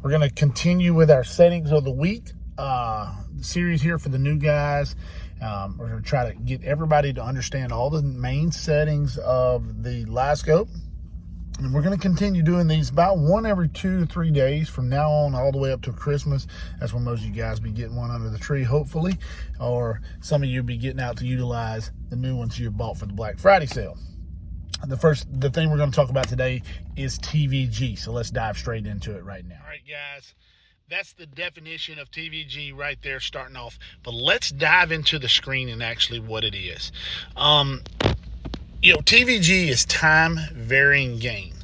We're going to continue with our settings of the week series here for the new guys. We're going to try to get everybody to understand all the main settings of the Livescope. And we're going to continue doing these about one every 2 to 3 days from now on all the way up to Christmas. That's when most of you guys be getting one under the tree, hopefully. Or some of you be getting out to utilize the new ones you bought for the Black Friday sale. The thing we're going to talk about today is TVG. So let's dive straight into it right now. All right, guys. That's the definition of TVG right there starting off. But let's dive into the screen and actually what it is. TVG is time varying gain.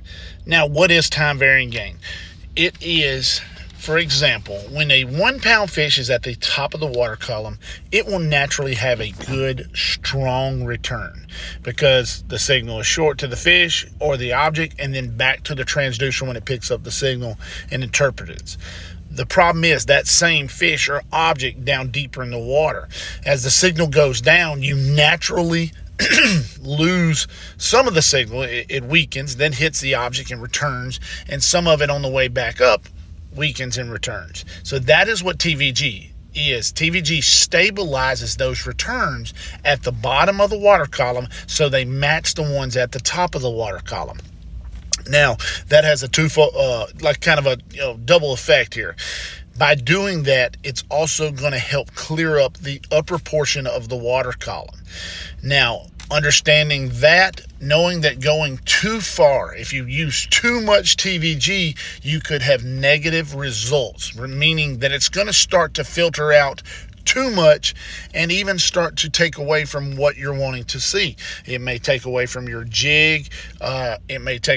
Now, what is time varying gain? It is, for example, when a 1 pound fish is at the top of the water column, it will naturally have a good, strong return because the signal is short to the fish or the object and then back to the transducer when it picks up the signal and interprets it. The problem is that same fish or object down deeper in the water. As the signal goes down, you naturally lose some of the signal. It weakens, then hits the object and returns, and some of it on the way back up weakens and returns. So that is what TVG is. TVG stabilizes those returns at the bottom of the water column so they match the ones at the top of the water column. Now, that has a twofold, kind of a double effect here. By doing that, it's also going to help clear up the upper portion of the water column. Now, understanding that, knowing that going too far, if you use too much TVG, you could have negative results, meaning that it's going to start to filter out too much and even start to take away from what you're wanting to see. It may take away from your jig. It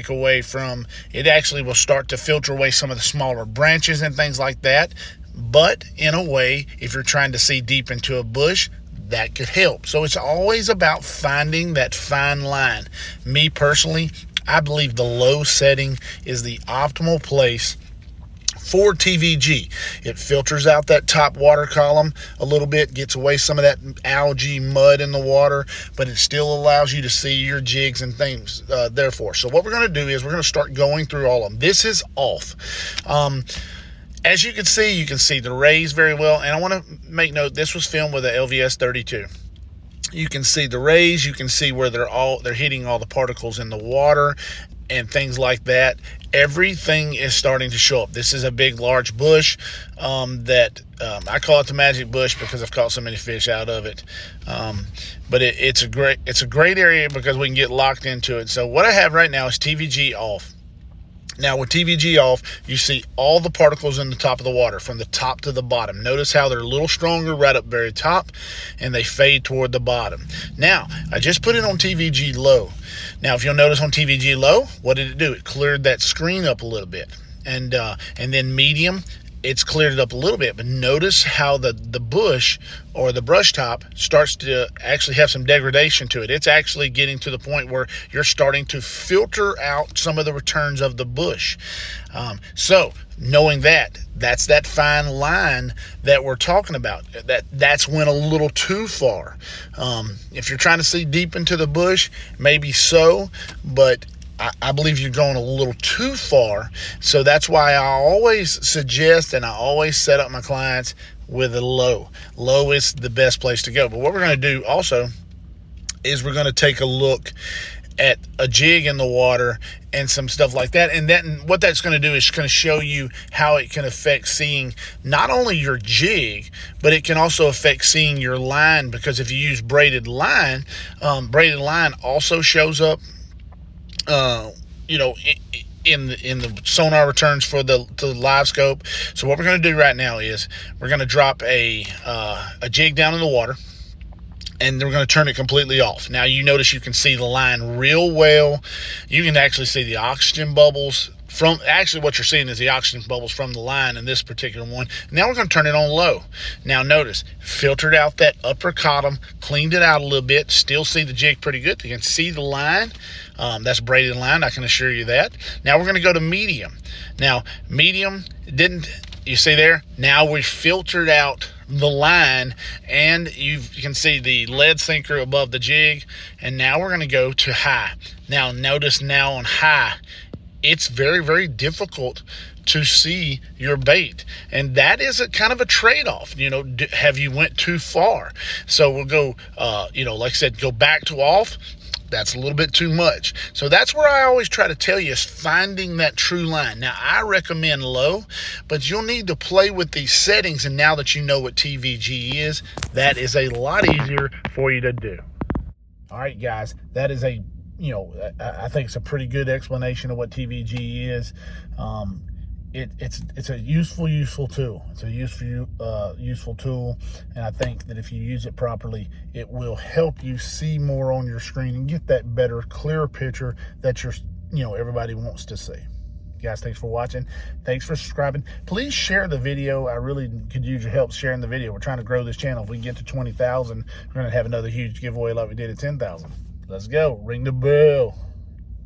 actually will start to filter away some of the smaller branches and things like that. But in a way, if you're trying to see deep into a bush, that could help. So it's always about finding that fine line. Me personally, I believe the low setting is the optimal place for TVG. It filters out that top water column a little bit, gets away some of that algae, mud in the water, but it still allows you to see your jigs and things therefore. So what we're going to do is we're going to start going through all of them. This is off. As you can see the rays very well, and I want to make note, this was filmed with a LVS 32. You can see the rays, you can see where they're hitting all the particles in the water and things like that. Everything is starting to show up. This is a big, large bush that I call it the magic bush because I've caught so many fish out of it. But it's a great area because we can get locked into it. So what I have right now is TVG off. Now with TVG off, you see all the particles in the top of the water from the top to the bottom. Notice how they're a little stronger right up very top and they fade toward the bottom. Now, I just put it on TVG low. Now, if you'll notice on TVG low, what did it do? It cleared that screen up a little bit. And then medium, it's cleared it up a little bit, but notice how the bush or the brush top starts to actually have some degradation to it. It's actually getting to the point where you're starting to filter out some of the returns of the bush. So knowing that's that fine line that we're talking about. That's went a little too far. If you're trying to see deep into the bush, maybe so, but I believe you're going a little too far. So that's why I always suggest and I always set up my clients with a low. Low is the best place to go. But what we're going to do also is we're going to take a look at a jig in the water and some stuff like that. And what that's going to do is going to show you how it can affect seeing not only your jig, but it can also affect seeing your line, because if you use braided line also shows up in the sonar returns for the Livescope. So what we're going to do right now is we're going to drop a jig down in the water, and we're going to turn it completely off. Now you notice you can see the line real well. You can actually see the oxygen bubbles from, actually what you're seeing is the oxygen bubbles from the line in this particular one. Now we're going to turn it on low. Now notice, filtered out that upper column, cleaned it out a little bit, still see the jig pretty good. You can see the line. That's braided line, I can assure you that. Now we're going to go to medium. Now medium you see there? Now we've filtered out the line, and you can see the lead sinker above the jig. And now we're going to go to high. Now notice now on high, it's very, very difficult to see your bait. And that is a kind of a trade-off. You know, have you went too far? So we'll go, you know, like I said, go back to off. That's a little bit too much. So that's where I always try to tell you, is finding that true line. Now, I recommend low, but you'll need to play with these settings. And now that you know what TVG is, that is a lot easier for you to do. All right, guys, that is a, you know, I think it's a pretty good explanation of what TVG is. It's a useful tool. It's a useful tool, and I think that if you use it properly, it will help you see more on your screen and get that better, clearer picture that everybody wants to see. Guys, thanks for watching. Thanks for subscribing. Please share the video. I really could use your help sharing the video. We're trying to grow this channel. If we get to 20,000, we're going to have another huge giveaway like we did at 10,000. Let's go. Ring the bell.